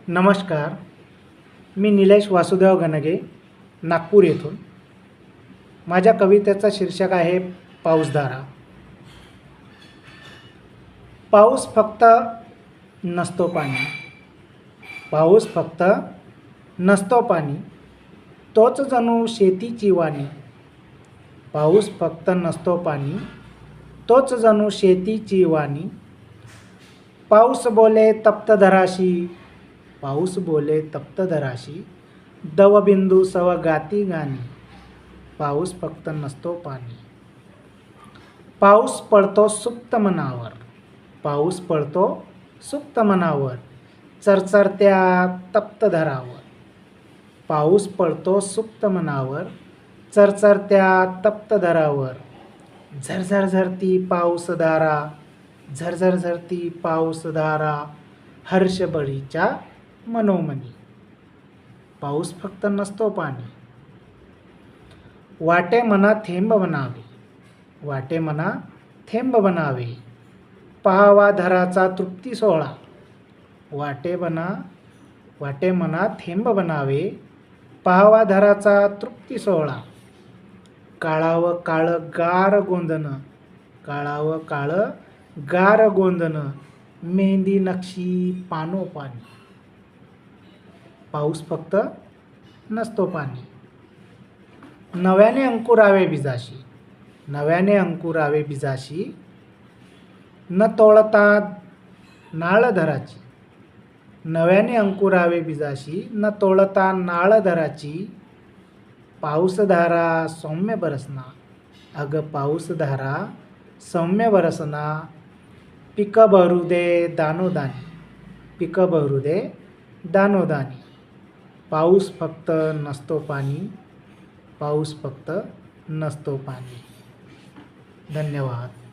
नमस्कार. मी निलेश वासुदेव गणगे, नागपूर येथून. माझ्या कवितेचं शीर्षक आहे पाऊसधारा. पाऊस फक्त नसतो पाणी, पाऊस फक्त नसतो पाणी, तोच जणू शेतीची वाणी. पाऊस फक्त नसतो पाणी, तोच जणू शेतीची वाणी. पाऊस बोले तप्त धराशी, पाऊस बोले तप्त धराशी, दवबिंदू सव गाती गाणी. पाऊस फक्त नसतो पाणी. पाऊस पडतो सुप्त मनावर, पाऊस पडतो सुप्त मनावर, चरचरत्या तप्त धरावर. पाऊस पडतो सुप्त मनावर, चरचरत्या तप्त धरावर. झरझर झरती पाऊसधारा, झरझर झरती पाऊसधारा, हर्षबळीच्या मनोमनी. पाऊस फक्त नसतो पाणी. वाटे मना थेंब बनावे, वाटे मना थेंब बनावे, पहावा धराचा तृप्ती सोहळा. वाटे मना थेंब बनावे, पहावा धराचा तृप्ती सोहळा. काळावं काळ गार गोंधन, काळावं काळ गार गोंधन, मेहंदी नक्षी पानोपानी. पाऊस फक्त नसतो पाणी. नव्याने अंकुरावे बीजाशी, नव्याने अंकुरावे बीजाशी, न तोळता नाळ धराची. नव्याने अंकुरावे बीजाशी, न तोळता नाळ धराची. पाऊसधारा सौम्य बरसना, अग पाऊसधारा सौम्य बरसना. पिकं भरू दे दानोदानी, पिकं भरू दे दानोदानी. पाऊस फक्त नसतो पाणी, पाऊस फक्त नसतो पाणी. धन्यवाद.